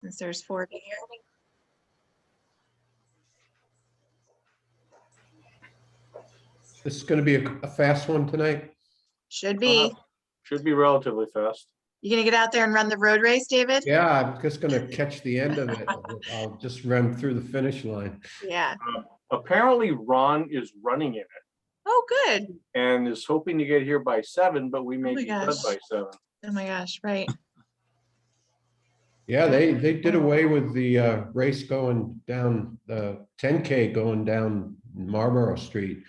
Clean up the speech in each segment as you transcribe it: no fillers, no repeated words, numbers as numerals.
since there's 4 here. This is going to be a fast one tonight. Should be. Should be relatively fast. You gonna get out there and run the road race, David? Yeah, I'm just going to catch the end of it. I'll just run through the finish line. Yeah. Apparently Ron is running in it Oh, good. and is hoping to get here by 7, but we may my be done gosh. by 7. Oh my gosh, right. Yeah, they did away with the race going down, the 10K going down Marlborough Street.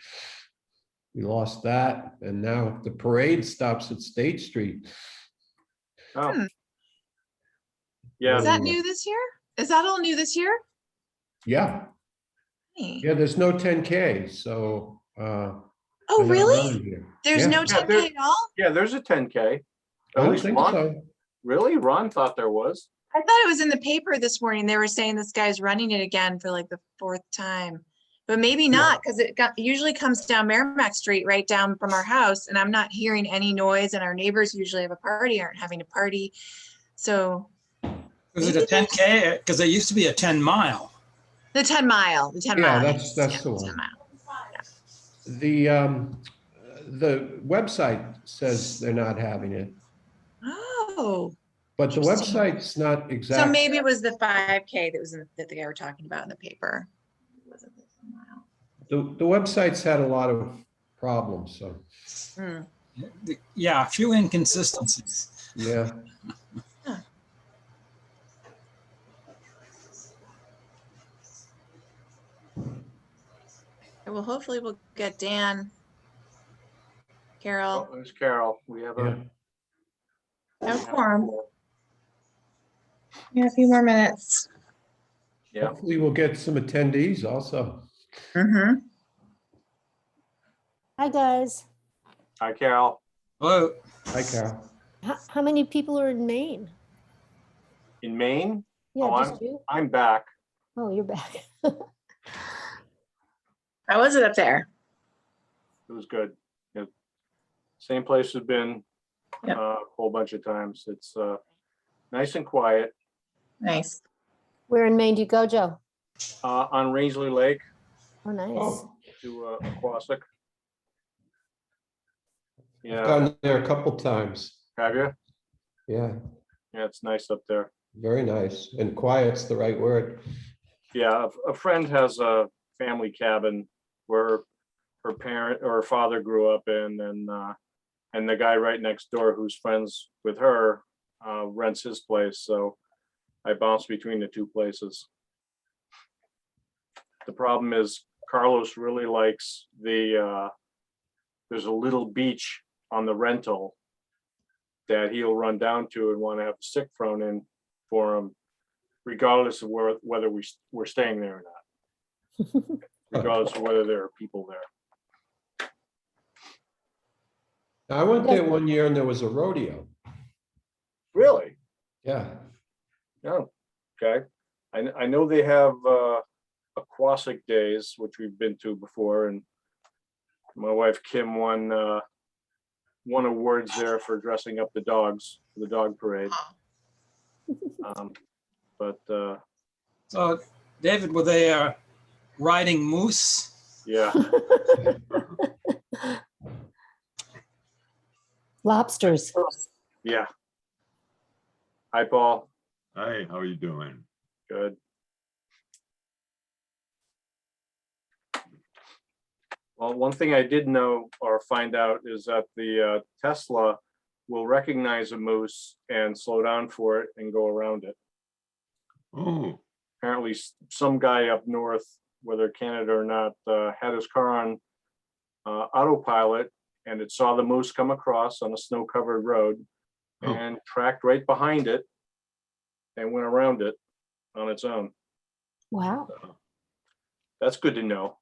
We lost that, and now the parade stops at State Street. Oh. Hmm. Yeah. Is that new this year? Is that all new this year? Yeah, Hey. yeah, there's no 10K, so. Oh, they're not really? running here. There's Yeah. no Yeah, 10K at all? Yeah, there's a 10K. I At don't least think Ron, so. really? Ron thought there was. I thought it was in the paper this morning. They were saying this guy's running it again for like the 4th time. But maybe not, because it usually comes down Merrimack Street, right down from our house, and I'm not hearing any noise, and our neighbors usually have a party, aren't having a party. So Was it a 10K? Because there used to be a 10 mile. the 10 mile, the 10 Yeah, mile. that's the 10 one. mile. The website says they're not having it, Oh, but the Interesting. website's not so exact. maybe it was the 5K that was that the guy were talking about in the paper. Wasn't the 10 mile. The website's had a lot of problems, so, Hmm. Yeah, a few inconsistencies. yeah. Well, hopefully we'll get Dan, Carol, Oh, there's Carol. We have Yeah. no quorum. Yeah, a few more minutes. Yeah. Hopefully we'll get some attendees also. Mm-hmm. Hi, guys. Hi, Carol. Hello. Hi, Carol. How many people are in Maine? In Maine? Yeah, Oh, just you? I'm back. Oh, you're back. How was it up there? It was good. Yeah. Same place we've been Yep. a whole bunch of times. It's nice and quiet. Nice. Where in Maine do you go, Joe? On Rangeley Lake Oh, nice. Oh, to Aquasic. Yeah, gone there a couple times. have you? Yeah, Yeah, it's nice up there. very nice. And quiet's the right word. Yeah, a friend has a family cabin where her parent or her father grew up in, and the guy right next door who's friends with her rents his place. So I bounce between the two places. The problem is Carlos really likes there's a little beach on the rental that he'll run down to and want to have a sick thrown in for him, regardless of whether we're staying there or not, regardless of whether there are people there. I went there one year and there was a rodeo. Really? Yeah. Oh, okay. I know they have Aquasic days, which we've been to before, and my wife Kim won awards there for dressing up the dogs for the dog parade. But So, David, were they riding moose? yeah, Lobsters. yeah. Hi, Paul. Hi, how are you doing? Good. Well, one thing I did know or find out is that the Tesla will recognize a moose and slow down for it and go around it. Oh, Apparently, some guy up north, whether Canada or not, had his car on autopilot, and it saw the moose come across on a snow-covered road Oh. and tracked right behind it and went around it on its own. Wow. That's good to know.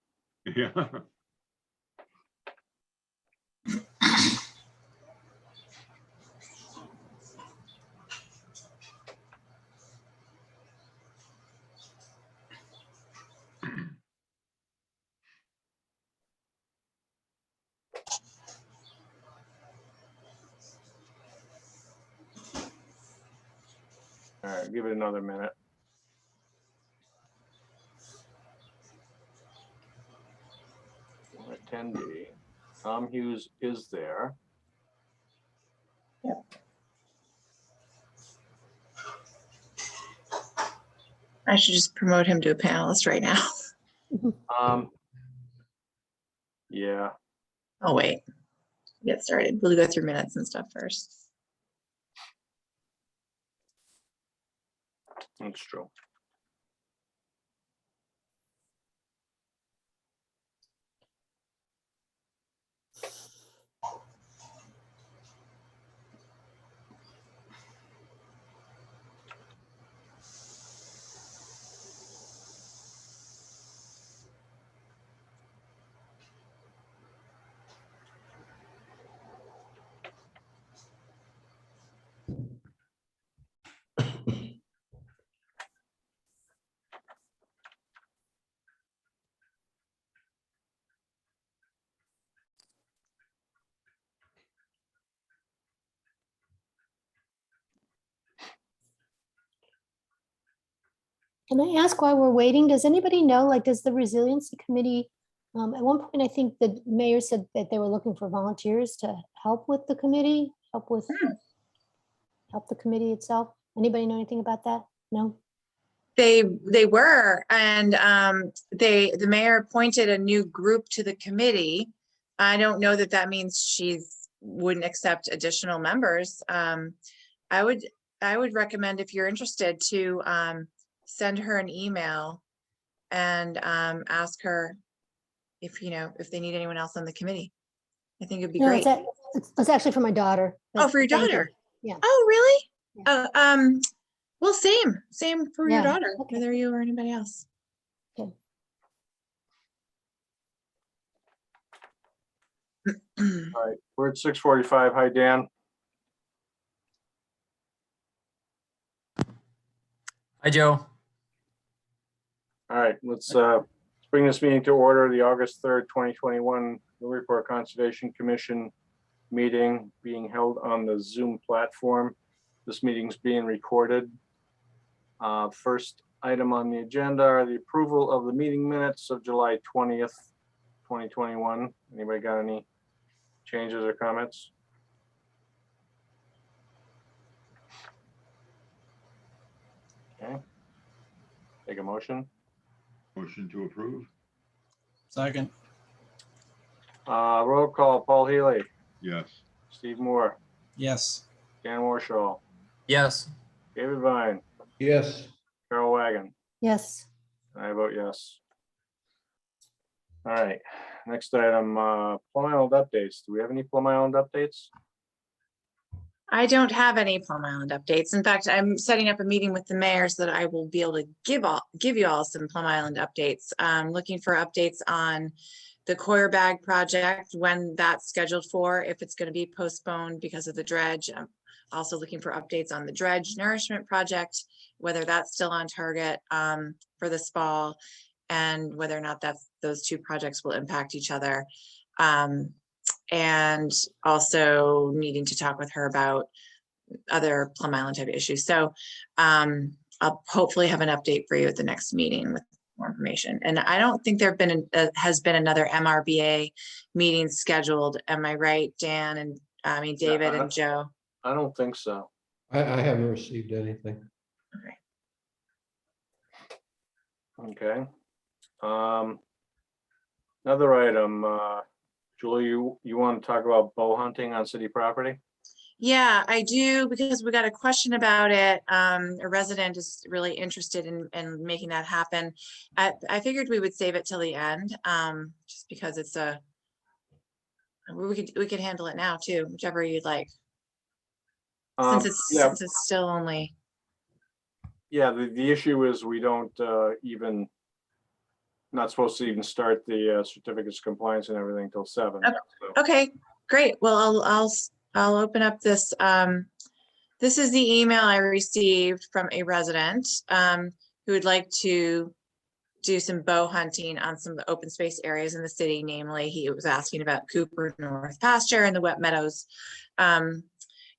yeah. All right, give it another minute. attendee. Tom Hughes is there. I should just promote him to a panelist right now. Yeah, Oh, wait. Get started. We'll go through minutes and stuff first. that's true. Can I ask why we're waiting? Does anybody know, like, does the resiliency committee, at one point, I think the mayor said that they were looking for volunteers to help with the committee, help the committee itself. Anybody know anything about that? No? They were, and the mayor appointed a new group to the committee. I don't know that that means she's wouldn't accept additional members. I would recommend, if you're interested, to send her an email and ask her if they need anyone else on the committee. I think it'd be No, great. it's actually for my daughter. Oh, but for your thank you. daughter? Yeah. Oh, really? Yeah. Well, same for your Yeah, daughter, okay. whether you or anybody else. Okay. All right, we're at 6:45. Hi, Dan. Hi, Joe. All right, let's bring this meeting to order. The August 3rd, 2021 Newburyport Conservation Commission meeting being held on the Zoom platform. This meeting's being recorded. First item on the agenda are the approval of the meeting minutes of July 20th, 2021. Anybody got any changes or comments? Okay. Take a motion. Motion to approve? Second, Roll call, Paul Healy, Yes. Steve Moore, yes. Dan Warshaw, Yes. David Vine, Yes, Carol Wagon. Yes. I vote yes. All right, next item, Plum Island updates. Do we have any Plum Island updates? I don't have any Plum Island updates. In fact, I'm setting up a meeting with the mayor so that I will be able to give you all some Plum Island updates. Looking for updates on the Coir Bag project, when that's scheduled for, if it's going to be postponed because of the dredge. I'm also looking for updates on the dredge nourishment project, whether that's still on target for this fall, and whether or not those two projects will impact each other. And also needing to talk with her about other Plum Island type issues. So I'll hopefully have an update for you at the next meeting with more information. And I don't think there has been another MRBA meeting scheduled. Am I right, Dan? And David and Joe? I don't think so. I haven't received anything. Okay. Another item, Julie, you want to talk about bow hunting on city property? Yeah, I do, because we got a question about it. A resident is really interested in making that happen. I figured we would save it till the end, just because it's we could handle it now too, whichever you'd like. Since it's still only. Yeah, the issue is we don't not supposed to even start the certificates of compliance and everything till 7. Okay. So, Okay, great. Well, I'll open up this. This is the email I received from a resident who would like to do some bow hunting on some of the open space areas in the city. Namely, he was asking about Cooper North Pasture and the Wet Meadows. The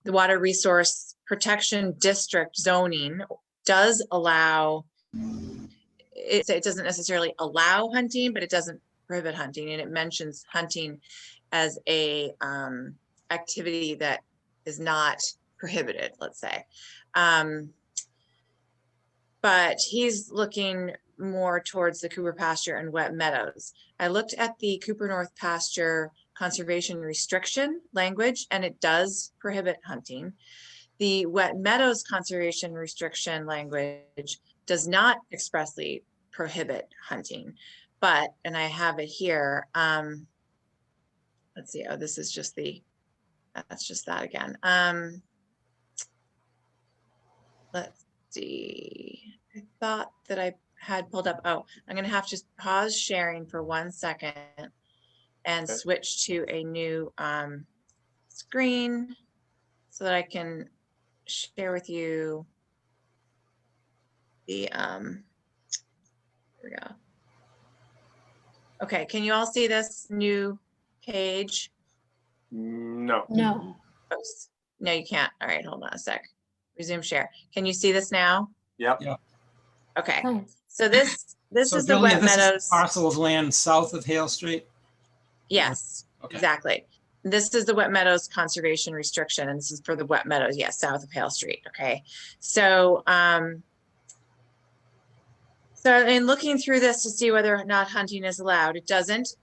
Water Resource Protection District zoning does allow, it doesn't necessarily allow hunting, but it doesn't prohibit hunting, and it mentions hunting as a activity that is not prohibited, let's say. But he's looking more towards the Cooper pasture and wet meadows. I looked at the Cooper North pasture conservation restriction language, and it does prohibit hunting. The wet meadows conservation restriction language does not expressly prohibit hunting, but, and I have it here. Let's see. Oh, this is just that's just that again. Let's see. I thought that I had pulled up. Oh, I'm going to have to pause sharing for 1 second and Okay. switch to a new screen so that I can share with you the, here we go. Okay, can you all see this new page? No. No. Oops. No, you can't. All right, hold on a sec. Resume share. Can you see this now? Yep. Yeah. Okay, Nice. so this So is the Julia, wet this is meadows. parcel of land south of Hale Street? Yes, Okay. exactly. This is the wet meadows conservation restriction, and this is for the wet meadows, yes, south of Hale Street. Okay, so so in looking through this to see whether or not hunting is allowed, it doesn't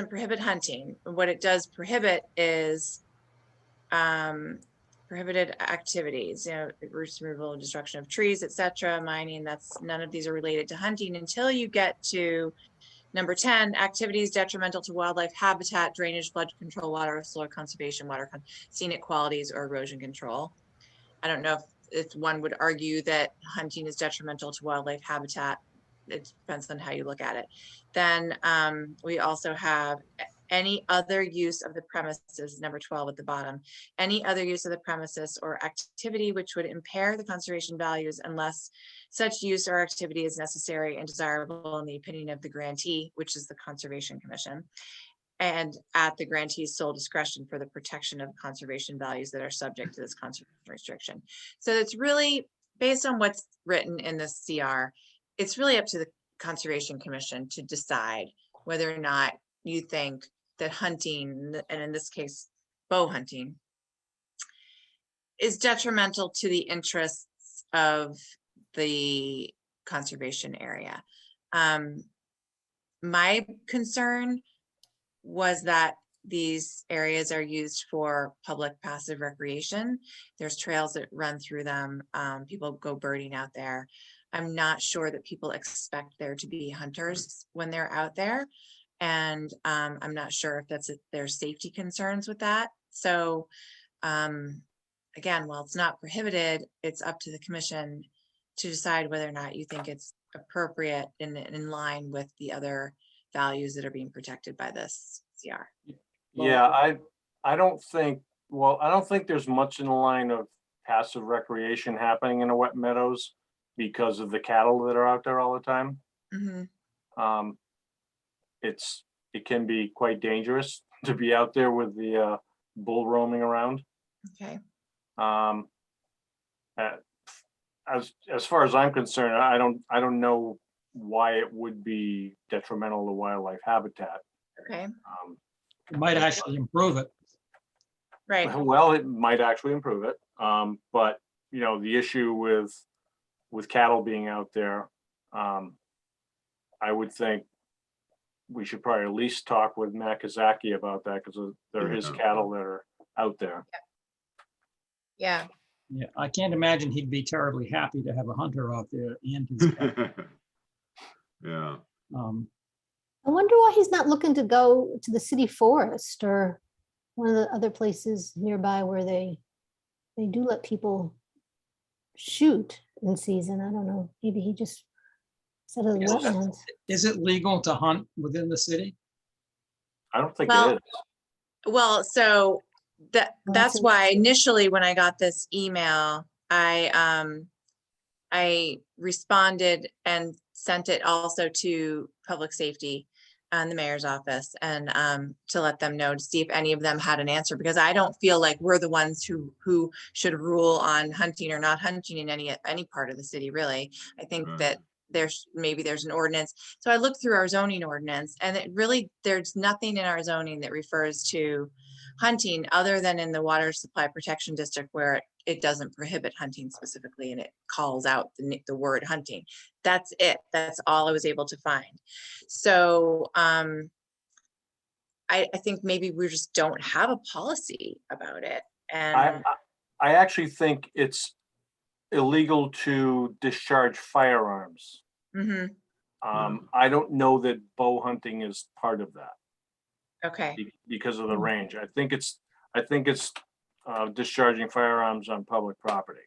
prohibit hunting. What it does prohibit is prohibited activities, you know, roots removal, destruction of trees, etc., mining. That's, none of these are related to hunting until you get to number 10, activities detrimental to wildlife habitat, drainage, flood control, water, soil conservation, scenic qualities, or erosion control. I don't know if one would argue that hunting is detrimental to wildlife habitat. It depends on how you look at it. Then we also have any other use of the premises, number 12 at the bottom, any other use of the premises or activity which would impair the conservation values unless such use or activity is necessary and desirable in the opinion of the grantee, which is the Conservation Commission, and at the grantee's sole discretion for the protection of conservation values that are subject to this conservation restriction. So it's really based on what's written in this CR. It's really up to the Conservation Commission to decide whether or not you think that hunting, and in this case, bow hunting, is detrimental to the interests of the conservation area. My concern was that these areas are used for public passive recreation. There's trails that run through them. People go birding out there. I'm not sure that people expect there to be hunters when they're out there. And I'm not sure if there's safety concerns with that. So again, while it's not prohibited, it's up to the commission to decide whether or not you think it's appropriate and in line with the other values that are being protected by this CR. Yeah, I don't think, well, I don't think there's much in the line of passive recreation happening in the wet meadows because of the cattle that are out there all the time. Mm-hmm. It can be quite dangerous to be out there with the bull roaming around. Okay. As far as I'm concerned, I don't know why it would be detrimental to wildlife habitat. Okay. It might actually improve it. Right. Well, it might actually improve it. But you know, the issue with cattle being out there, I would think we should probably at least talk with Matt Kazaki about that, because they're his cattle that are out there. Yeah. Yeah, I can't imagine he'd be terribly happy to have a hunter out there and his pet. Yeah. I wonder why he's not looking to go to the city forest or one of the other places nearby where they do let people shoot in season. I don't know. Maybe he just said of the Yes. wetlands. Is it legal to hunt within the city? I don't think Well, it is. Well, so that's Awesome. why initially when I got this email, I responded and sent it also to public safety and the mayor's office, and to let them know, to see if any of them had an answer, because I don't feel like we're the ones who should rule on hunting or not hunting in any part of the city, really. I think Right. that maybe there's an ordinance. So I looked through our zoning ordinance, and there's nothing in our zoning that refers to hunting other than in the water supply protection district where it doesn't prohibit hunting specifically, and it calls out the word hunting. That's it. That's all I was able to find. So I think maybe we just don't have a policy about it. And I actually think it's illegal to discharge firearms. mhm, I don't know that bow hunting is part of that okay, because of the range. I think it's discharging firearms on public property.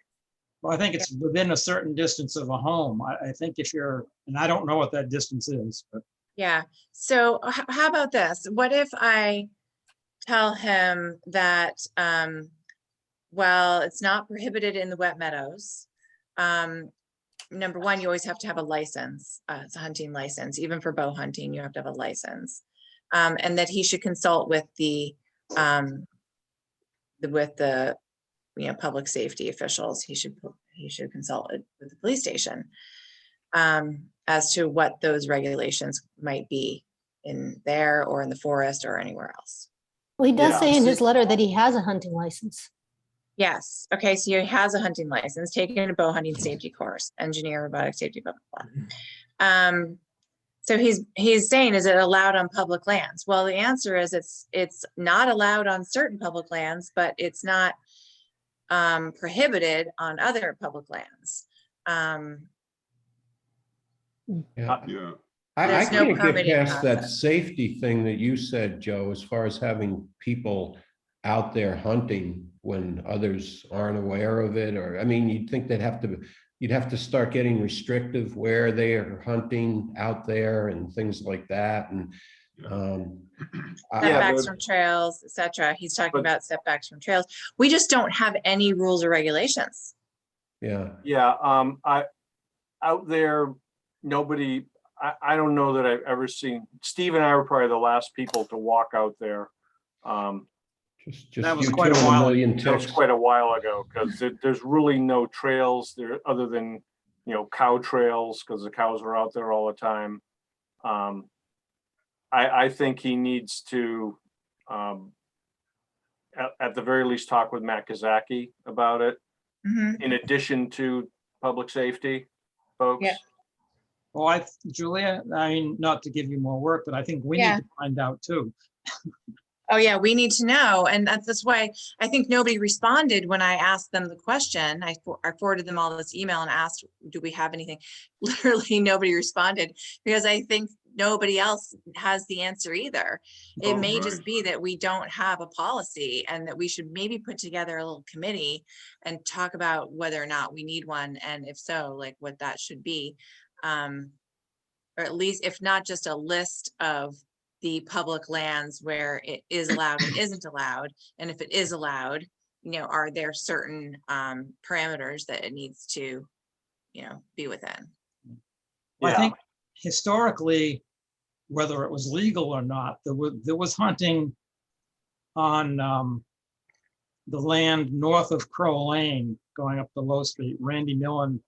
Well, I think it's within a certain distance of a home. I think if you're, and I don't know what that distance is, but yeah. So how about this? What if I tell him that, well, it's not prohibited in the wet meadows. Number one, you always have to have a license. It's a hunting license. Even for bow hunting, you have to have a license. And that he should consult with the public safety officials. He should consult with the police station as to what those regulations might be in there or in the forest or anywhere else. Well, he does Yeah. say in his letter that he has a hunting license. Yes. Okay. So he has a hunting license, taken a bow hunting safety course, engineer, robotic safety, blah, blah, blah. So he's saying, is it allowed on public lands? Well, the answer is it's not allowed on certain public lands, but it's not prohibited on other public lands. Yeah. Yeah. I There's no can't get permitting past that process. safety thing that you said, Joe, as far as having people out there hunting when others aren't aware of it, or, I mean, you'd think you'd have to start getting restrictive where they are hunting out there and things like that, and Setbacks from trails, etc. He's talking But- about setbacks from trails. We just don't have any rules or regulations. yeah, Out there, nobody, I don't know that I've ever seen, Steve and I were probably the last people to walk out there. just That was you quite a two and while million That was ticks. quite a while ago, because there's really no trails there other than, cow trails, because the cows are out there all the time. I think he needs to, at the very least, talk with Matt Kazaki about it, Mhm. in addition to public safety folks. Yeah. well, Julia, I mean, not to give you more work, but I think we Yeah. need to find out too. Oh, yeah, we need to know. And that's why I think nobody responded when I asked them the question. I forwarded them all this email and asked, do we have anything? Literally, nobody responded because I think nobody else has the answer either. It Oh, may right. just be that we don't have a policy and that we should maybe put together a little committee and talk about whether or not we need one. And if so, like what that should be. Or at least, if not just a list of the public lands where it is allowed and isn't allowed. And if it is allowed, are there certain parameters that it needs to, be within? I Yeah. think historically, whether it was legal or not, there was hunting on the land north of Crow Lane, going up the Low Street, Randy Millen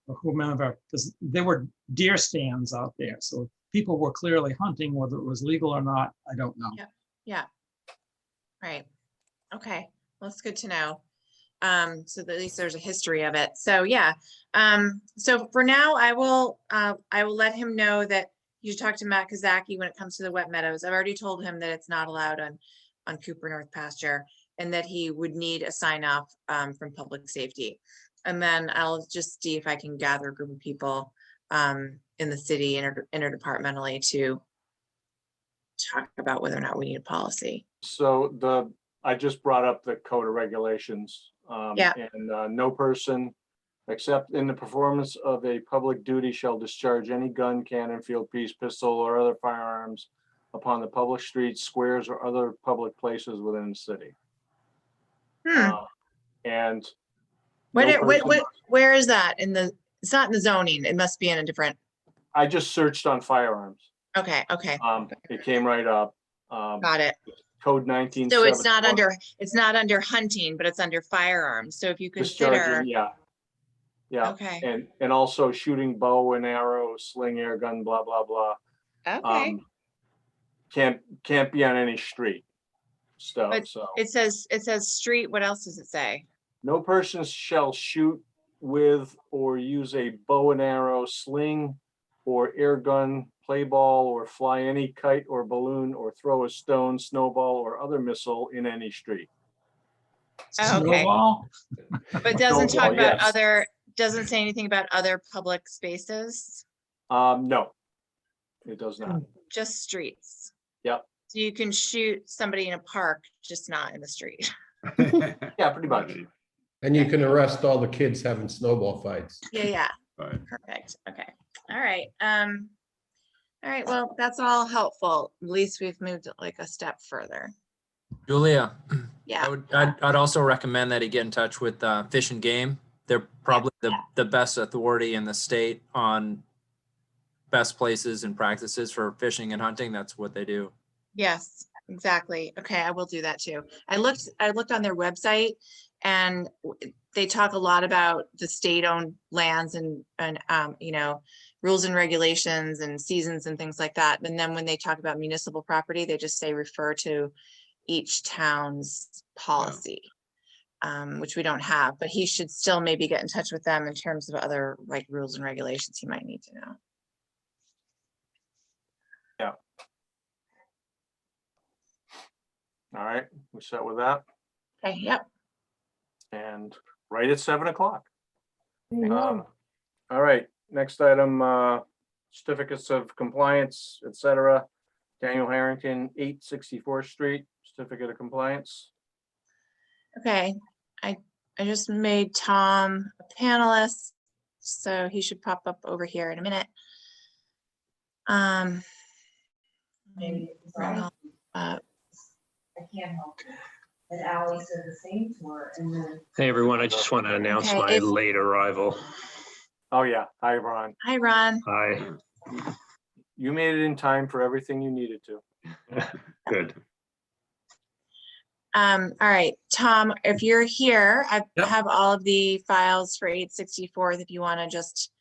or whomever, because there were deer stands out there. So people were clearly hunting, whether it was legal or not, I don't know. Yeah. Right. Okay. Well, it's good to know. So that at least there's a history of it. So yeah. So for now, I will let him know that you should talk to Matt Kazaki when it comes to the wet meadows. I've already told him that it's not allowed on Cooper North pasture and that he would need a sign off from public safety. And then I'll just see if I can gather a group of people in the city interdepartmentally to talk about whether or not we need a policy. So I just brought up the code of regulations. Yeah. And no person, except in the performance of a public duty, shall discharge any gun, cannon, field piece, pistol, or other firearms upon the public streets, squares, or other public places within the city. And no person- Where is that it's not in the zoning. It must be in a different. I just searched on firearms. Okay. It came right up. Got it. Code 19. So it's not under hunting, but it's under firearms. So if you consider, Yeah. Yeah, Okay, and also shooting bow and arrow, sling, air gun, blah, blah, blah. okay. Can't be on any street stuff, But so. it says street. What else does it say? No person shall shoot with or use a bow and arrow, sling, or air gun, play ball, or fly any kite or balloon, or throw a stone, snowball, or other missile in any street. Oh, okay. Snowball? But doesn't talk Snowball, about yes. doesn't say anything about other public spaces, No, it does not. just streets. Yep. So you can shoot somebody in a park, just not in the street. Yeah, pretty much. And you can arrest all the kids having snowball fights. Yeah, Right. perfect. Okay. All right. All right, well, that's all helpful. At least we've moved like a step further. Julia, Yeah. I'd also recommend that he get in touch with Fish and Game. They're probably the best authority in the state on best places and practices for fishing and hunting. That's what they do. Yes, exactly. Okay, I will do that too. I looked on their website and they talk a lot about the state-owned lands and rules and regulations and seasons and things like that. And then when they talk about municipal property, they just say refer to each town's policy, which we don't have, but he should still maybe get in touch with them in terms of other like rules and regulations he might need to know. Yeah. All right, we set with that, Okay, yep. and right at 7 o'clock. Very well. All right, next item, certificates of compliance, etc. Daniel Harrington, 864th Street, certificate of compliance. Okay, I just made Tom a panelist, so he should pop up over here in a minute. Maybe it's bring all- him up. I can't help it. But Ally said the same to her and then. Hey, everyone, I just want to announce Okay, my if- late arrival. Oh, yeah, hi, Ron. Hi, Ron. Hi, You made it in time for everything you needed to. good. All right, Tom, if you're here, I Yep. have all of the files for 864th, if you want to just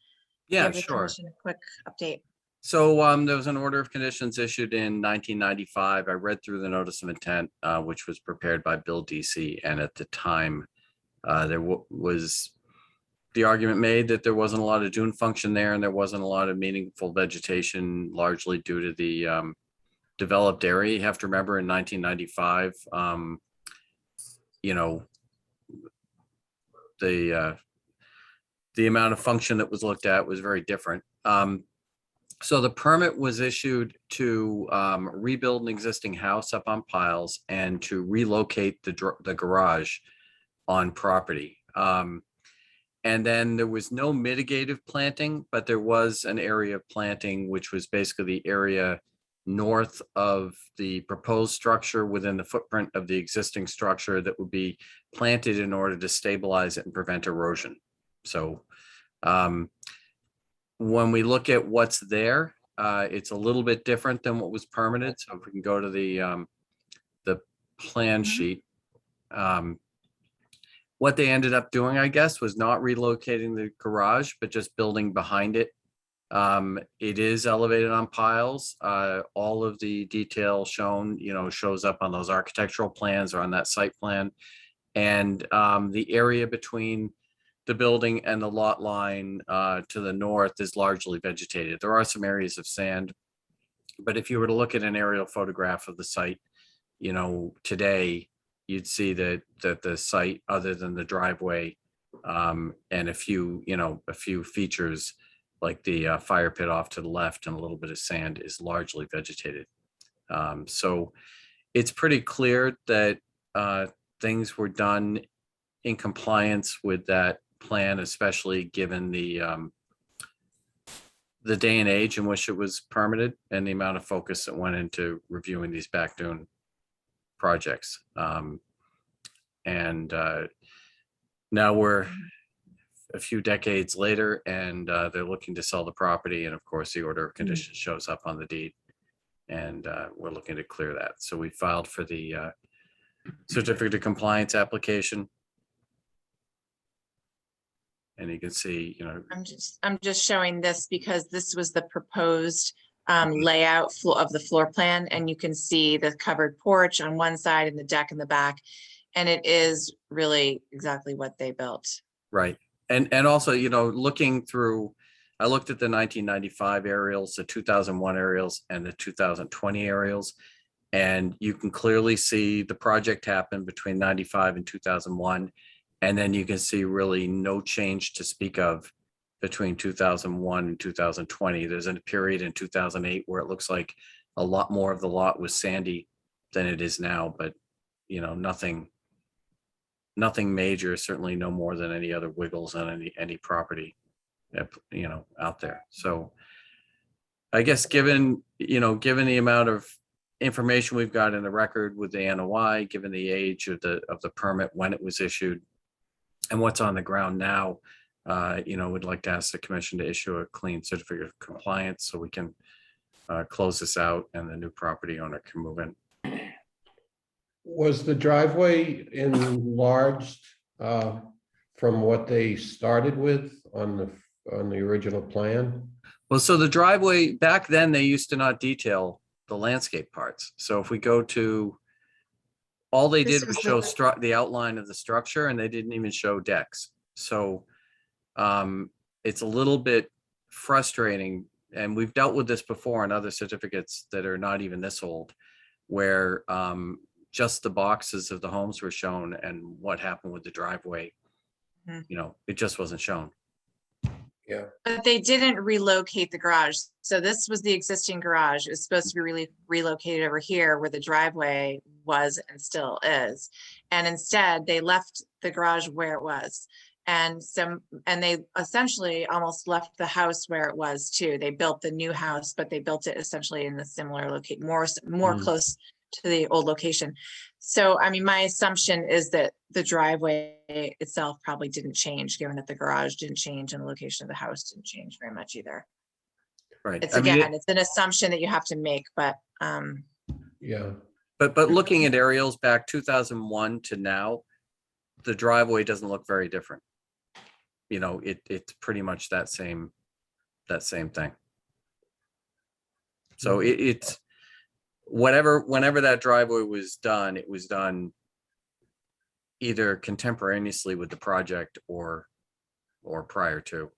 Yeah, give the sure. commission a quick update. So there was an order of conditions issued in 1995. I read through the notice of intent, which was prepared by Bill DC. And at the time, there was the argument made that there wasn't a lot of dune function there and there wasn't a lot of meaningful vegetation, largely due to the developed area. You have to remember in 1995, the amount of function that was looked at was very different. So the permit was issued to rebuild an existing house up on piles and to relocate the garage on property. And then there was no mitigative planting, but there was an area of planting, which was basically the area north of the proposed structure within the footprint of the existing structure that would be planted in order to stabilize it and prevent erosion. So when we look at what's there, it's a little bit different than what was permitted. So if we can go to the plan sheet. What they ended up doing, I guess, was not relocating the garage, but just building behind it. It is elevated on piles. All of the detail shown, shows up on those architectural plans or on that site plan. And the area between the building and the lot line to the north is largely vegetated. There are some areas of sand, but if you were to look at an aerial photograph of the site, today, you'd see that the site, other than the driveway and a few features like the fire pit off to the left and a little bit of sand, is largely vegetated. So it's pretty clear that things were done in compliance with that plan, especially given the day and age in which it was permitted and the amount of focus that went into reviewing these back dune projects. Now we're a few decades later and they're looking to sell the property. And of course, the order of conditions shows up on the deed. And we're looking to clear that. So we filed for the certificate of compliance application. And you can see, you know, I'm just showing this because this was the proposed layout of the floor plan, and you can see the covered porch on one side and the deck in the back. And it is really exactly what they built. right. And also, you know, looking through, I looked at the 1995 aerials, the 2001 aerials, and the 2020 aerials. And you can clearly see the project happen between 95 and 2001. And then you can see really no change to speak of between 2001 and 2020. There's a period in 2008 where it looks like a lot more of the lot was sandy than it is now, but you know, nothing major, certainly no more than any other wiggles on any property, you know, out there. So I guess given the amount of information we've got in the record with the NOI, given the age of the permit, when it was issued, and what's on the ground now, you know, we'd like to ask the commission to issue a clean certificate of compliance so we can close this out and the new property owner can move in. Was the driveway enlarged from what they started with on the original plan? Well, so the driveway, back then, they used to not detail the landscape parts. So if we go to, all they This did was was show the outline of the structure, and they didn't even show decks. So it's a little bit frustrating, and we've dealt with this before in other certificates that are not even this old, where just the boxes of the homes were shown, and what happened with the driveway, you know, it just wasn't shown. Yeah. But they didn't relocate the garage. So this was the existing garage. It was supposed to be really relocated over here where the driveway was and still is. And instead they left the garage where it was. And they essentially almost left the house where it was too. They built the new house, but they built it essentially in the similar location, more close to the old location. So, I mean, my assumption is that the driveway itself probably didn't change, given that the garage didn't change and the location of the house didn't change very much either. Right. It's I mean, again, it's an assumption that you have to make, but Yeah. But looking at aerials back 2001 to now, the driveway doesn't look very different. You know, it's pretty much that same thing. So it's whenever that driveway was done, it was done either contemporaneously with the project or prior to.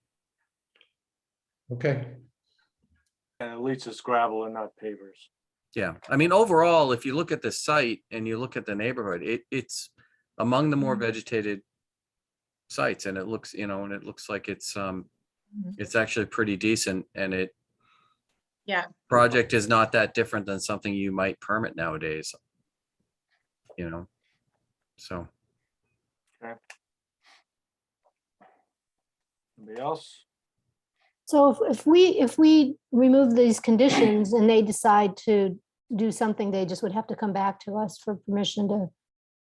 Okay. And at least it's gravel and not pavers. Yeah, I mean, overall, if you look at the site and you look at the neighborhood, it's among the more vegetated sites, and it looks, you know, and it looks like it's actually pretty decent, and project is not that different than something you might permit nowadays, you know, so. Okay. Anybody else? So if we remove these conditions and they decide to do something, they just would have to come back to us for permission to make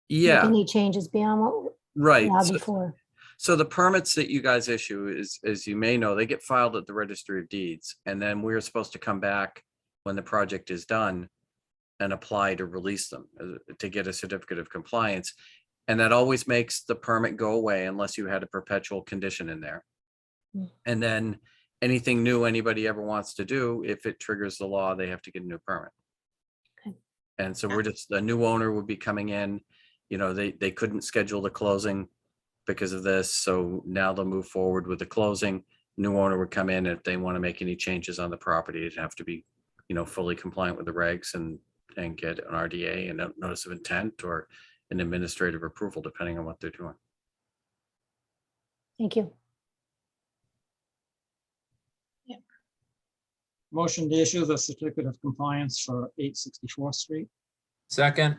Yeah, any changes beyond what right. we allowed before. So the permits that you guys issue is, as you may know, they get filed at the Registry of Deeds, and then we're supposed to come back when the project is done and apply to release them, to get a certificate of compliance. And that always makes the permit go away unless you had a perpetual condition in there. And then anything new anybody ever wants to do, if it triggers the law, they have to get a new permit. Okay. And so the new owner would be coming in, you know, they couldn't schedule the closing because of this. So now they'll move forward with the closing. New owner would come in. If they want to make any changes on the property, it'd have to be, you know, fully compliant with the regs and get an RDA and a notice of intent or an administrative approval, depending on what they're doing. Thank you. Motion to issue the certificate of compliance for 864th Street. Second,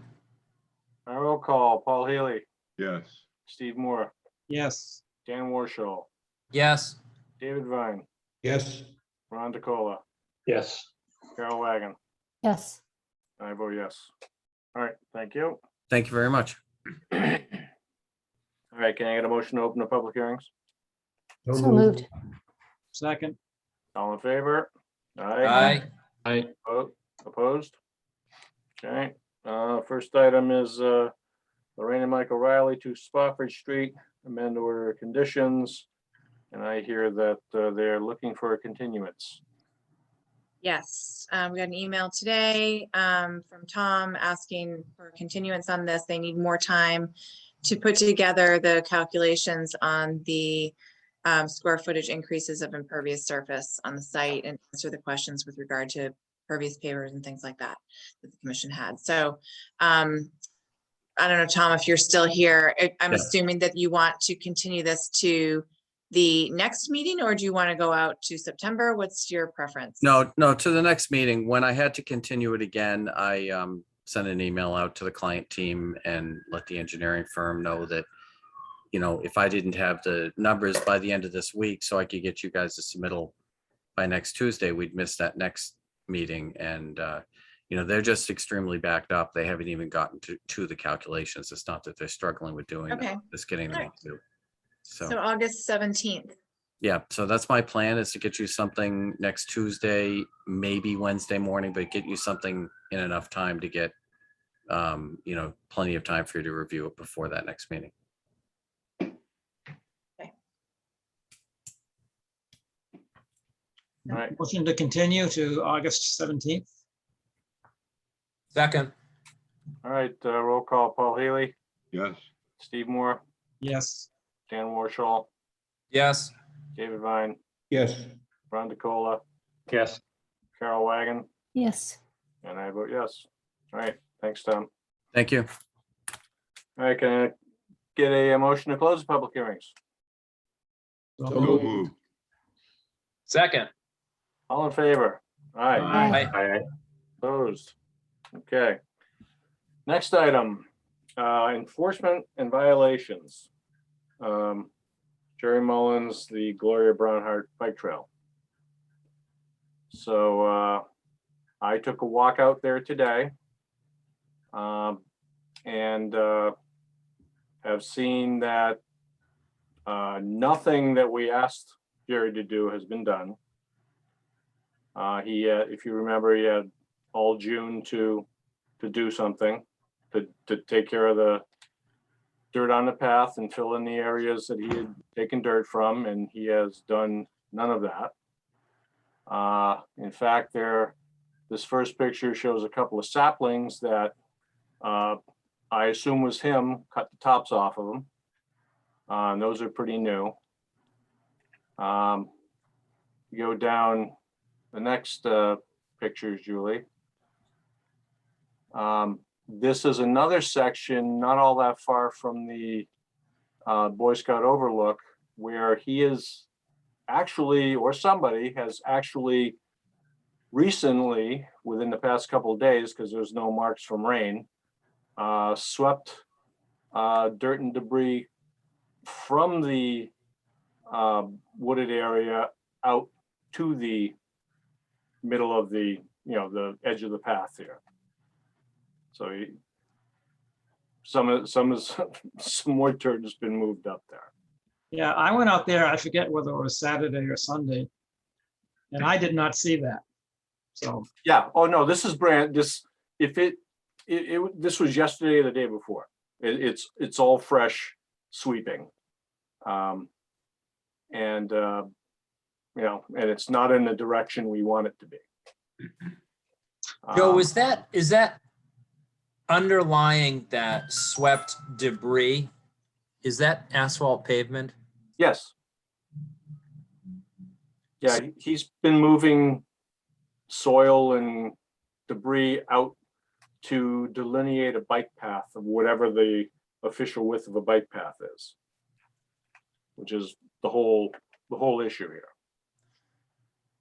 Roll call, Paul Healy, Yes. Steve Moore, Yes. Dan Warshaw, yes. David Vine, Yes. Ron DeCola, Yes. Carol Wagon. Yes. I vote yes. All right, thank you. Thank you very much. All right, can I get a motion to open the public hearings? So moved. Second. All in favor? Aye. Aye. Opposed? Okay, first item is Lorraine and Michael Riley to Spofford Street, amend order of conditions. And I hear that they're looking for a continuance. Yes, we got an email today from Tom asking for continuance on this. They need more time to put together the calculations on the square footage increases of impervious surface on the site and answer the questions with regard to pervious pavers and things like that that the commission had. So I don't know, Tom, if you're still here, I'm Yeah. assuming that you want to continue this to the next meeting, or do you want to go out to September? What's your preference? No, to the next meeting. When I had to continue it again, I sent an email out to the client team and let the engineering firm know that, you know, if I didn't have the numbers by the end of this week, so I could get you guys a submittal by next Tuesday, we'd miss that next meeting. And, you know, they're just extremely backed up. They haven't even gotten to the calculations. It's not that they're struggling with doing them, Okay. just getting them Alright. up to. So August 17th. Yeah, so that's my plan, is to get you something next Tuesday, maybe Wednesday morning, but get you something in enough time to get, you know, plenty of time for you to review it before that next meeting. All right, Motion to continue to August 17th. Second, all right, roll call, Paul Haley, Yes. Steve Moore, Yes. Dan Warshall, yes. David Vine, Yes. Ron DeCola, Yes. Carol Wagon, Yes. and I vote yes. All right, thanks, Tom. Thank you. All right, can I get a motion to close the public hearings? So moved. Second, All in favor? Aye. Aye. Aye. Opposed? Okay. Next item, enforcement and violations. Jerry Mullins, the Gloria Brownhart Bike Trail. So I took a walk out there today. And have seen that nothing that we asked Jerry to do has been done. If you remember, he had all June to do something, to take care of the dirt on the path and fill in the areas that he had taken dirt from, and he has done none of that. In fact, this first picture shows a couple of saplings that I assume was him, cut the tops off of them. And those are pretty new. You go down the next pictures, Julie. This is another section, not all that far from the Boy Scout overlook, where he is actually, or somebody has actually recently, within the past couple of days, because there's no marks from rain, swept dirt and debris from the wooded area out to the middle of the, the edge of the path here. So some more dirt has been moved up there. Yeah, I went out there, I forget whether it was Saturday or Sunday, and I did not see that. So, Yeah. Oh no, this is this was yesterday or the day before. It's all fresh sweeping, and and it's not in the direction we want it to be. Joe, is that underlying that swept debris? Is that asphalt pavement? Yes. Yeah, he's been moving soil and debris out to delineate a bike path of whatever the official width of a bike path is, which is the whole issue here.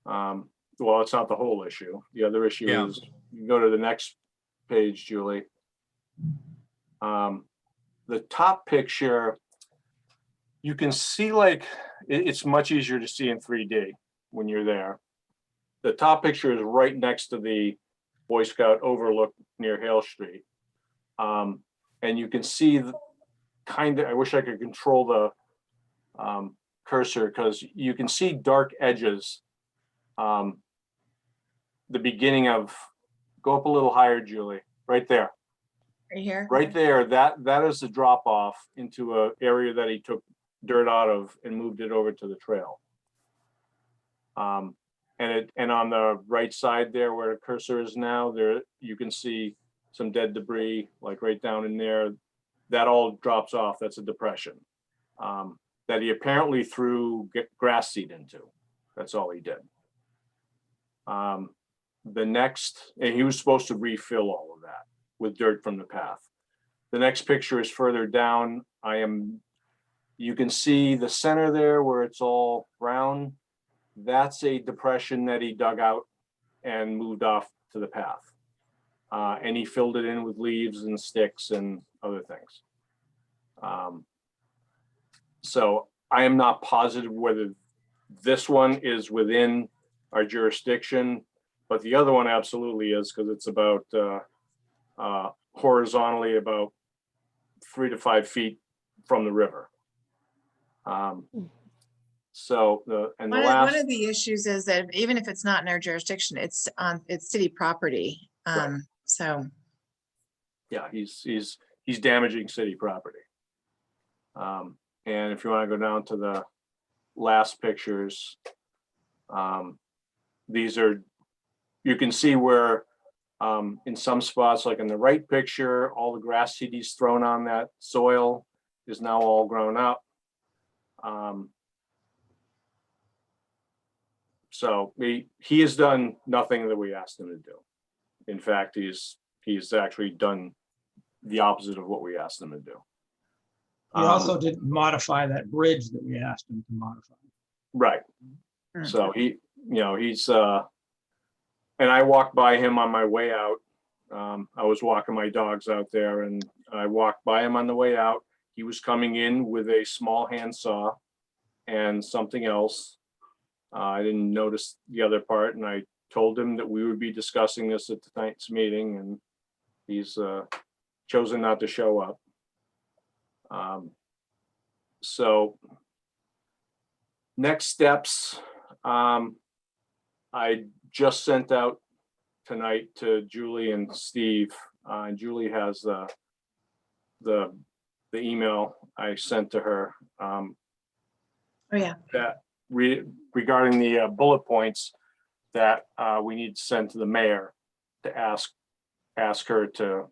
Well, it's not the whole issue. The other issue is, you go to the next page, Julie. The top picture, you can see, like, it's much easier to see in 3D when you're there. The top picture is right next to the Boy Scout overlook near Hale Street. And you can see I wish I could control the cursor, because you can see dark edges. The beginning of, go up a little higher, Julie, right there. Right here? Right there, that is the drop off into an area that he took dirt out of and moved it over to the trail. And on the right side there where the cursor is now, there you can see some dead debris, like right down in there. That all drops off. That's a depression that he apparently threw grass seed into. That's all he did. The next, and he was supposed to refill all of that with dirt from the path. The next picture is further down. You can see the center there where it's all brown. That's a depression that he dug out and moved off to the path. And he filled it in with leaves and sticks and other things. So I am not positive whether this one is within our jurisdiction, but the other one absolutely is, because it's about horizontally about 3 to 5 feet from the river. So One last, of the issues is that even if it's not in our jurisdiction, it's city property. Right. So. yeah, he's damaging city property. And if you want to go down to the last pictures, these are, you can see where in some spots, like in the right picture, all the grass seed he's thrown on that soil is now all grown up. So he has done nothing that we asked him to do. In fact, he's actually done the opposite of what we asked him to do. He also didn't modify that bridge that we asked him to modify. Right. So he's and I walked by him on my way out. I was walking my dogs out there and I walked by him on the way out. He was coming in with a small handsaw and something else. I didn't notice the other part, and I told him that we would be discussing this at tonight's meeting, and he's chosen not to show up. So next steps, I just sent out tonight to Julie and Steve. Julie has the email I sent to her. Oh yeah. That regarding the bullet points that we need to send to the mayor to ask her to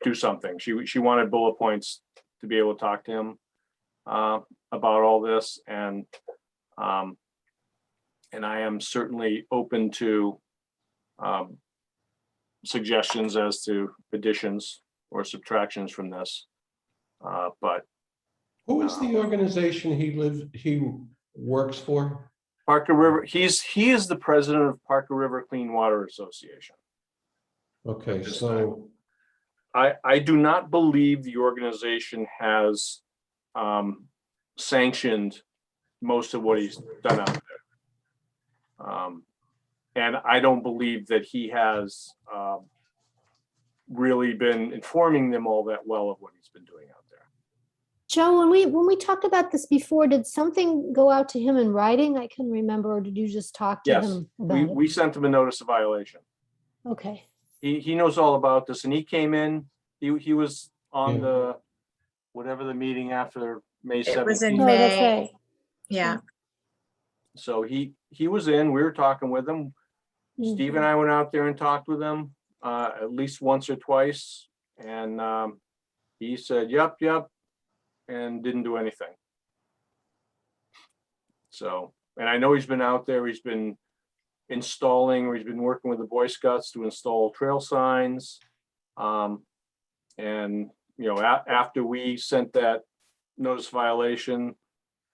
do something. She wanted bullet points to be able to talk to him about all this, and I am certainly open to suggestions as to additions or subtractions from this. But Who is the organization he works for? Parker River, he is the president of Parker River Clean Water Association. Okay, so I do not believe the organization has sanctioned most of what he's done out there. And I don't believe that he has really been informing them all that well of what he's been doing out there. Joe, when we talked about this before, did something go out to him in writing? I can remember, or did you just talk to Yes, him about it? we sent him a notice of violation. Okay. He knows all about this, and he came in, he was on Yeah. the, whatever the meeting after May It was in 17th. Oh, that's May. right. Yeah. So he was in, we were talking with him. Mm. Steve and I went out there and talked with him at least once or twice. And he said, yep, and didn't do anything. So, and I know he's been out there, he's been installing, or he's been working with the Boy Scouts to install trail signs. And, after we sent that notice violation,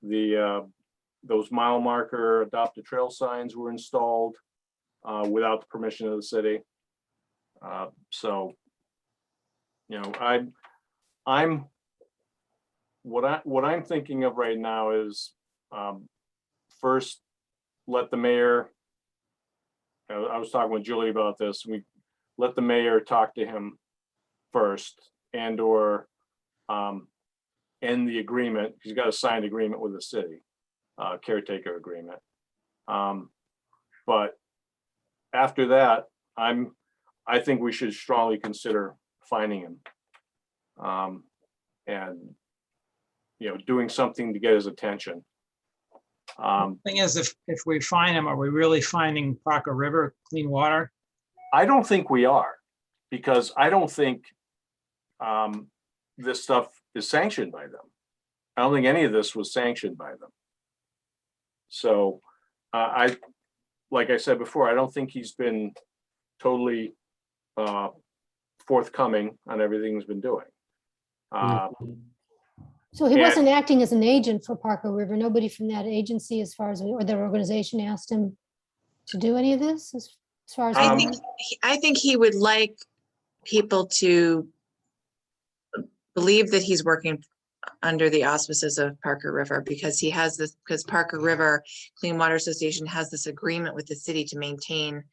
those mile marker adopted trail signs were installed without the permission of the city. So, what I'm thinking of right now is first, let the mayor, I was talking with Julie about this, we let the mayor talk to him first, and or end the agreement. He's got a signed agreement with the city, caretaker agreement. But after that, I think we should strongly consider fining him. And doing something to get his attention. Thing is, if we find him, are we really finding Parker River clean water? I don't think we are, because I don't think this stuff is sanctioned by them. I don't think any of this was sanctioned by them. So like I said before, I don't think he's been totally forthcoming on everything he's been doing. So he And- wasn't acting as an agent for Parker River. Nobody from that agency, as far as, or their organization, asked him to do any of this, as far as. I think he would like people to believe that he's working under the auspices of Parker River, because he has this, because Parker River Clean Water Association has this agreement with the city to maintain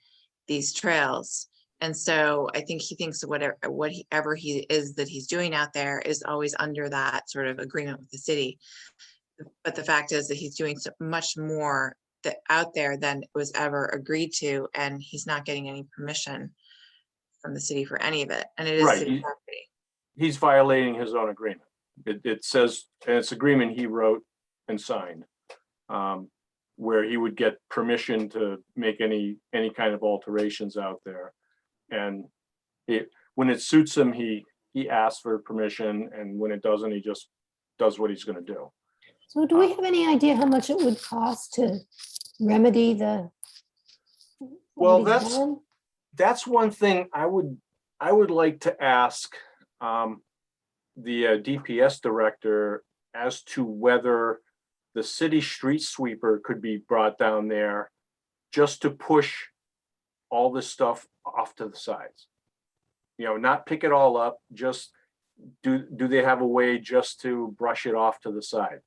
these trails. And so I think he thinks whatever he is that he's doing out there is always under that sort of agreement with the city. But the fact is that he's doing so much more out there than was ever agreed to, and he's not getting any permission from the city for any of it. And it is Right. city property. He's violating his own agreement. It says, and it's agreement he wrote and signed, where he would get permission to make any kind of alterations out there. And when it suits him, he asks for permission, and when it doesn't, he just does what he's going to do. So do we have any idea how much it would cost to remedy the? Well, what he's done? that's one thing I would like to ask the DPS director as to whether the city street sweeper could be brought down there just to push all this stuff off to the sides. Not pick it all up, just do they have a way just to brush it off to the side?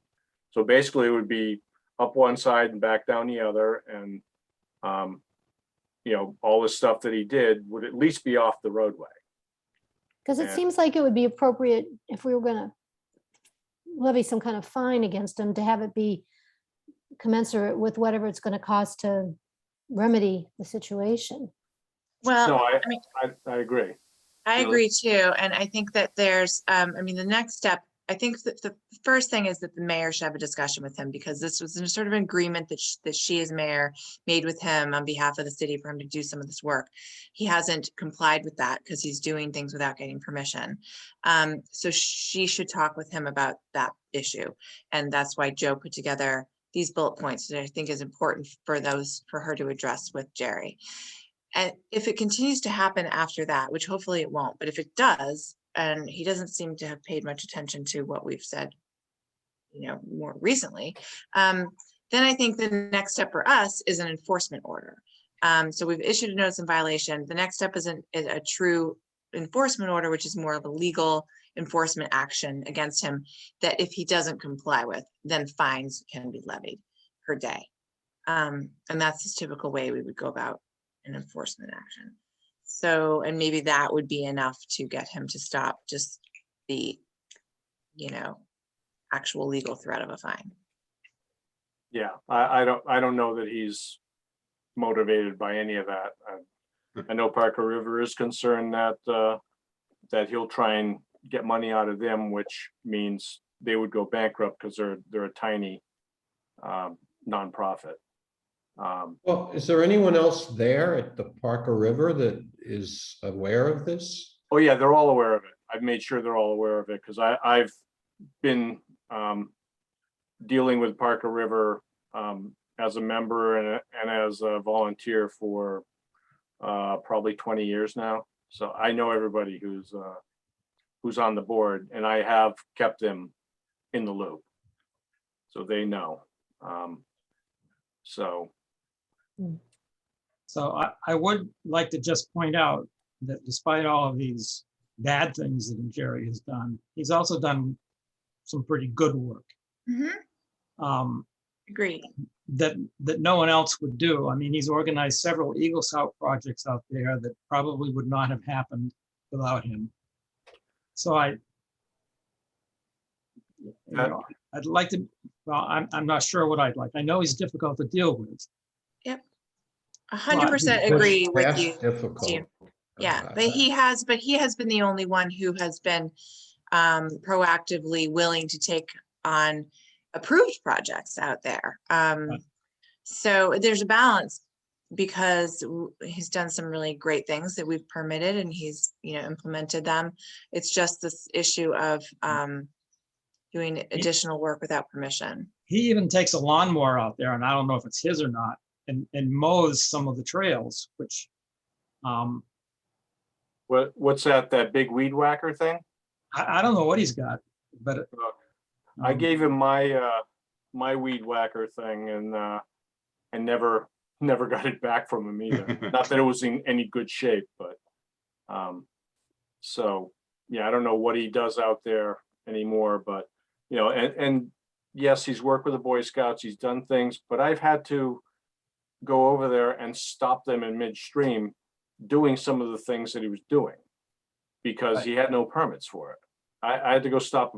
So basically it would be up one side and back down the other, and all the stuff that he did would at least be off the roadway. Because it Yeah. seems like it would be appropriate if we were gonna levy some kind of fine against him, to have it be commensurate with whatever it's gonna cost to remedy the situation. Well, No, I mean, I agree. I Really? agree too. And I think that there's, the next step, I think that the first thing is that the mayor should have a discussion with him, because this was a sort of agreement that she as mayor made with him on behalf of the city for him to do some of this work. He hasn't complied with that because he's doing things without getting permission. So she should talk with him about that issue. And that's why Joe put together these bullet points that I think is important for her to address with Jerry. And if it continues to happen after that, which hopefully it won't, but if it does, and he doesn't seem to have paid much attention to what we've said, more recently, then I think the next step for us is an enforcement order. So we've issued a notice in violation. The next step is a true enforcement order, which is more of a legal enforcement action against him, that if he doesn't comply with, then fines can be levied per day. And that's the typical way we would go about an enforcement action. So, and maybe that would be enough to get him to stop just the, actual legal threat of a fine. Yeah, I don't know that he's motivated by any of that. I know Parker River is concerned that he'll try and get money out of them, which means they would go bankrupt because they're a tiny nonprofit. Well, is there anyone else there at the Parker River that is aware of this? Oh yeah, they're all aware of it. I've made sure they're all aware of it, because I've been dealing with Parker River as a member and as a volunteer for probably 20 years now. So I know everybody who's on the board, and I have kept them in the loop, so they know. So I would like to just point out that despite all of these bad things that Jerry has done, he's also done some pretty good work. Agreed. That no one else would do. I mean, he's organized several Eagle Scout projects out there that probably would not have happened without him. So I'd like to, well, I'm not sure what I'd like. I know he's difficult to deal with. Yep. 100% agree with you, Steve. Yeah, but he has been the only one who has been proactively willing to take on approved projects out there. Right. So there's a balance because he's done some really great things that we've permitted and he's, implemented them. It's just this issue of doing additional work without permission. He even takes a lawnmower out there, and I don't know if it's his or not, and mows some of the trails, which, What's that big weed whacker thing? I don't know what he's got, but. I gave him my weed whacker thing and never got it back from him either. Not that it was in any good shape, but so yeah, I don't know what he does out there anymore, but and yes, he's worked with the Boy Scouts, he's done things, but I've had to go over there and stop them in midstream doing some of the things that he was doing because he had no permits for it. I had to go stop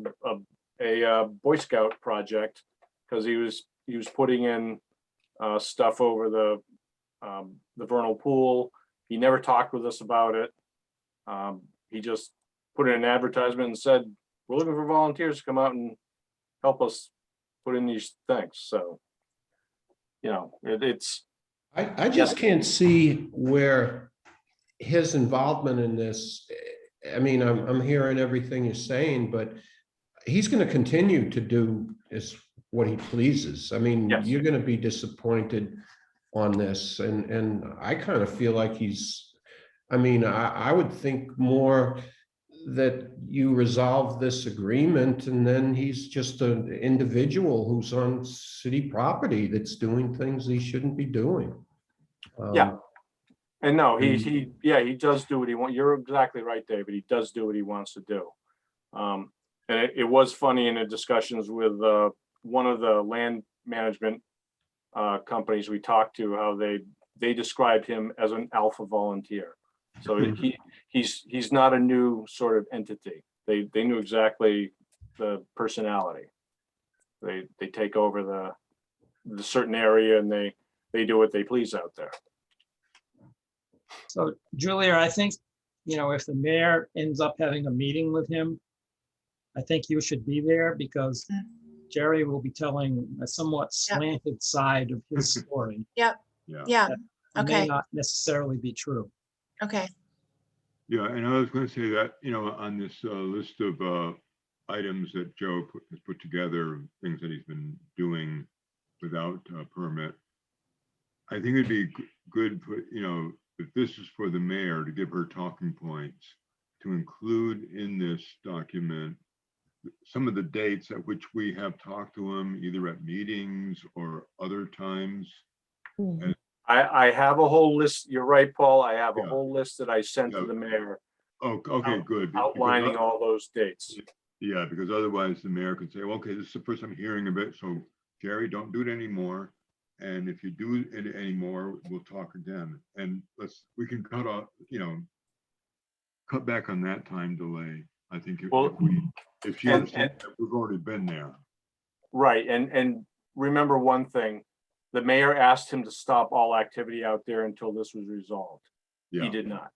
a Boy Scout project because he was putting in stuff over the vernal pool. He never talked with us about it. He just put in an advertisement and said, "We're looking for volunteers to come out and help us put in these things." So, it's. I just can't see where his involvement in this, I mean, I'm hearing everything you're saying, but he's going to continue to do what he pleases. I mean, Yes. You're going to be disappointed on this. And I kind of feel like I would think more that you resolve this agreement and then he's just an individual who's on city property that's doing things he shouldn't be doing. Yeah. And no, he does do what he wants. You're exactly right, David. He does do what he wants to do. And it was funny in the discussions with one of the land management companies we talked to, how they described him as an alpha volunteer. So he's not a new sort of entity. They knew exactly the personality. They take over the certain area and they do what they please out there. So Julia, I think, if the mayor ends up having a meeting with him, I think you should be there because Jerry will be telling a somewhat slanted side of his story. Yeah. That Okay. may not necessarily be true. Okay. Yeah, and I was going to say that, on this list of items that Joe has put together, things that he's been doing without a permit, I think it'd be good for, if this is for the mayor to give her talking points, to include in this document some of the dates at which we have talked to him, either at meetings or other times. Mhm. I have a whole list. You're right, Paul. I have a Yeah. whole list that I sent to Yeah. the mayor Oh, okay, good. outlining all those dates. Yeah, because otherwise the mayor could say, well, okay, this is the first I'm hearing of it, so Jerry, don't do it anymore. And if you do it anymore, we'll talk again. And we can cut off, cut back on that time delay. I think if she understands that we've already been there. Right, and remember one thing, the mayor asked him to stop all activity out there until this was resolved. Yeah. He did not.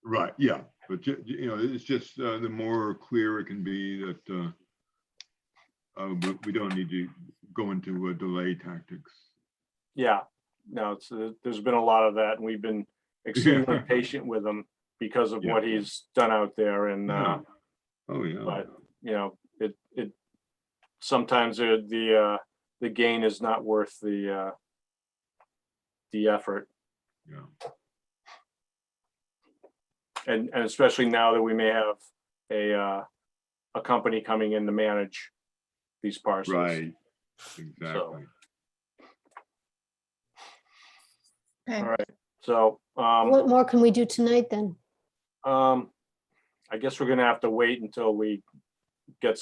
Right, yeah, but it's just the more clear it can be that we don't need to go into delay tactics. Yeah, no, there's been a lot of that, and we've been extremely patient with him because of what he's done out there. And oh yeah, but it sometimes the gain is not worth the effort. Yeah. And especially now that we may have a company coming in to manage these parcels. Right, exactly. Okay. All right, so What more can we do tonight then? I guess we're gonna have to wait until we get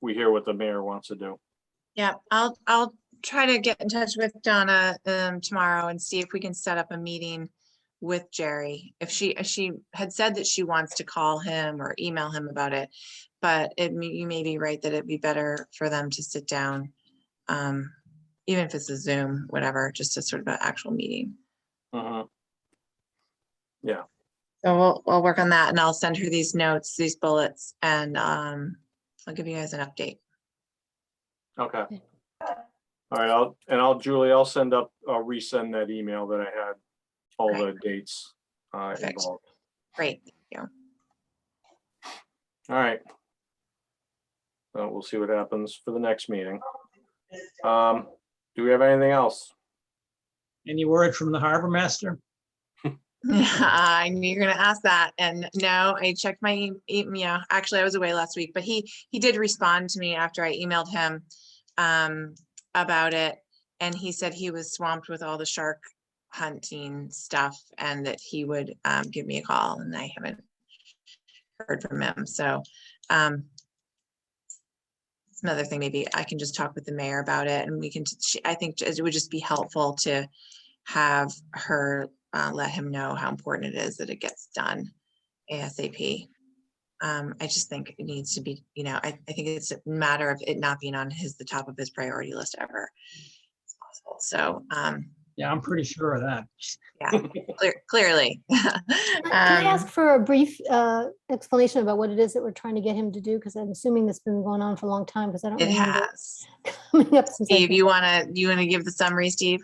we hear what the mayor wants to do. Yeah, I'll try to get in touch with Donna tomorrow and see if we can set up a meeting with Jerry. If she had said that she wants to call him or email him about it, but you may be right that it'd be better for them to sit down, even if it's a Zoom, whatever, just a sort of an actual meeting. Yeah. So we'll work on that, and I'll send her these notes, these bullets, and I'll give you guys an update. Okay. Okay. All right, Julie, I'll resend that email that I had all the dates Perfect. involved. Great, thank you. All right. We'll see what happens for the next meeting. Do we have anything else? Any word from the harbor master? I knew you were gonna ask that, and no, I checked my email. Actually, I was away last week, but he did respond to me after I emailed him about it, and he said he was swamped with all the shark hunting stuff, and that he would give me a call, and I haven't heard from him. So it's another thing. Maybe I can just talk with the mayor about it, and we can. I think it would just be helpful to have her let him know how important it is that it gets done ASAP. I just think it needs to be, I think it's a matter of it not being on the top of his priority list ever. It's possible. So Yeah, I'm pretty sure of that. yeah, clearly. Can I ask for a brief explanation about what it is that we're trying to get him to do? Because I'm assuming this has been going on for a long time, because I don't It remember has. coming up since. Steve, you wanna give the summary, Steve?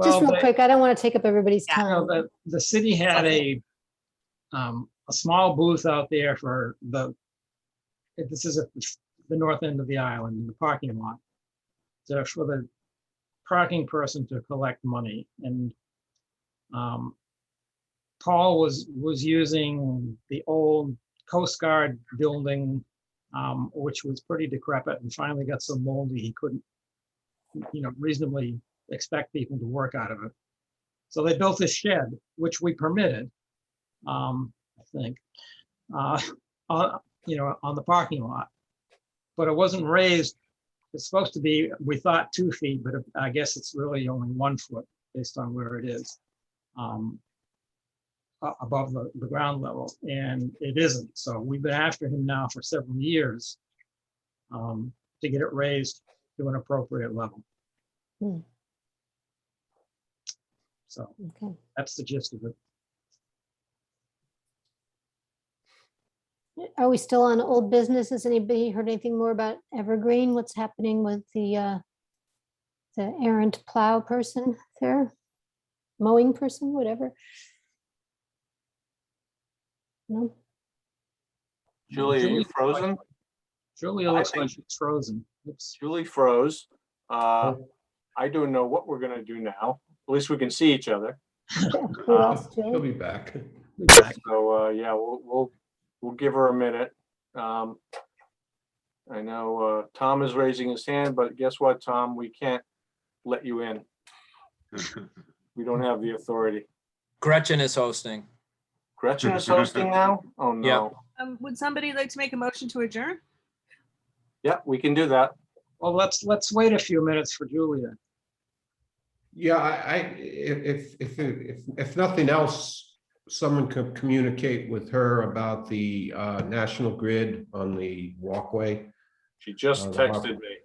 Just real Well, quick, I don't want to take up everybody's Yeah. you know, time. the city had a small booth out there for this is at the north end of the island, in the parking lot. So for the parking person to collect money, and Paul was using the old Coast Guard building, which was pretty decrepit and finally got so moldy he couldn't, reasonably expect people to work out of it. So they built a shed, which we permitted, I think, on the parking lot. But it wasn't raised. It's supposed to be, we thought 2 feet, but I guess it's really only 1 foot based on where it is above the ground level, and it isn't. So we've been after him now for several years to get it raised to an appropriate level. Hmm. So Okay. that's the gist of it. Are we still on old business? Has anybody heard anything more about Evergreen? What's happening with the errant plow person there? Mowing person, whatever? No? Julie, are you Julie- frozen? Julia I looks think- like she's frozen. Oops. Julie froze. I don't know what we're gonna do now. At least we can see each other. We lost She'll Julie. be back. Be back. So yeah, we'll give her a minute. I know Tom is raising his hand, but guess what, Tom? We can't let you in. We don't have the authority. Gretchen is hosting. Gretchen is hosting now? Oh, no. Would somebody like to make a motion to adjourn? Yeah, we can do that. Well, let's wait a few minutes for Julia. Yeah, if nothing else, someone could communicate with her about the National Grid on the walkway. She just texted me.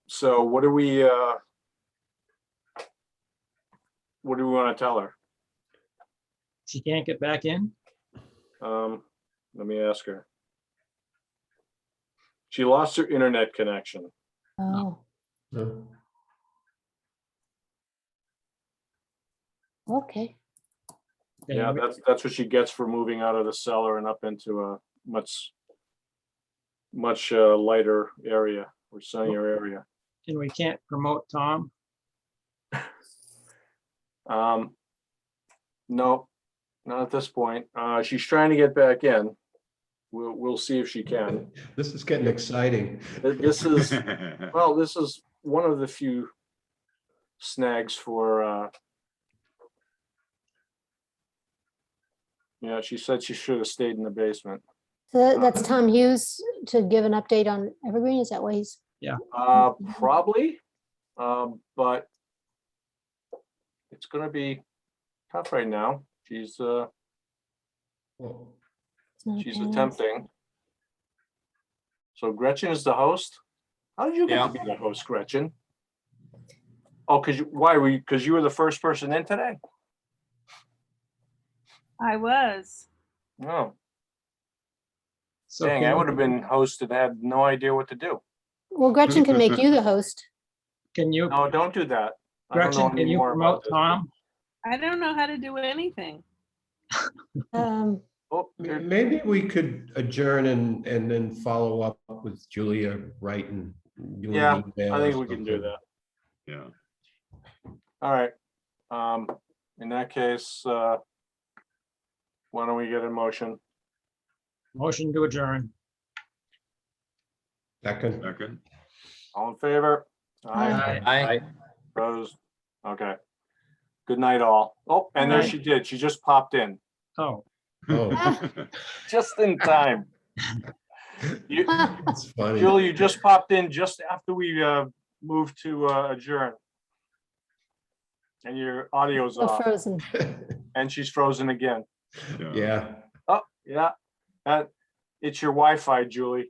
So what do we want to tell her? She can't get back in? Let me ask her. She lost her internet connection. Oh, No? okay. Yeah, that's what she gets for moving out of the cellar and up into a much lighter area or sunnier area. And we can't promote Tom? No, not at this point. She's trying to get back in. We'll see if she can. This is getting exciting. This is one of the few snags for yeah, she said she should have stayed in the basement. So that's Tom Hughes to give an update on Evergreen. Is that what he's? Probably, but it's gonna be tough right now. She's Well, it's not she's apparent. attempting. So Gretchen is the host. How did you get Yeah. to be the host, Gretchen? Oh, because you were the first person in today? I was. Oh, So dang, can I you- would have been hosted, had no idea what to do. Well, Gretchen can make you the host. Can you, No, don't do that. I don't know Gretchen, can any you more about promote this. Tom? I don't know how to do anything. Oh, there- Maybe we could adjourn and then follow up with Julia writing. you an Yeah, email I or think we can do something. that. Yeah. All right. In that case, why don't we get a motion? Motion to adjourn. Second. Second. All in favor? Aye. I, Opposed? Okay. Good night, all. Oh, and there Aye. she did. She just popped in, Oh, Oh, just in time. You, it's funny. Julie, you just popped in just after we moved to adjourn. And your audio's Oh, off, frozen. and she's frozen again. Yeah, Oh, yeah. It's your Wi-Fi, Julie.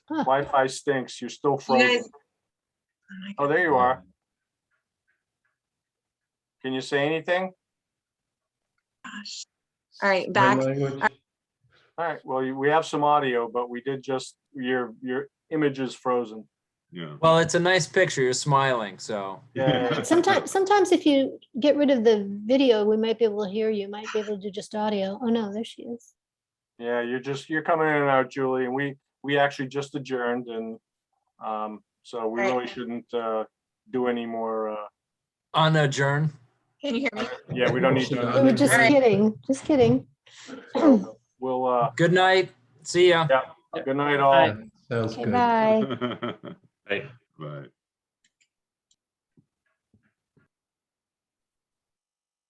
Huh. Wi-Fi stinks. You're still You frozen. guys. Oh my Oh, God. there you are. Can you say anything? Gosh. All right, sign back. language. All right, well, we have some audio, but we did just, your image is frozen. Yeah. well, it's a nice picture. You're smiling, so. Yeah. Sometimes if you get rid of the video, we might be able to hear you. Might be able to do just audio. Oh, no, there she is. Yeah, you're coming in and out, Julie, and we actually just adjourned and, so we Right. really shouldn't, do any more, On adjourn. Can you hear me? yeah, we don't need We to. were just All right. kidding, just kidding. So we'll, Good night. See ya. good night, all. Aye. Sounds Okay, good. bye. Hey. Right.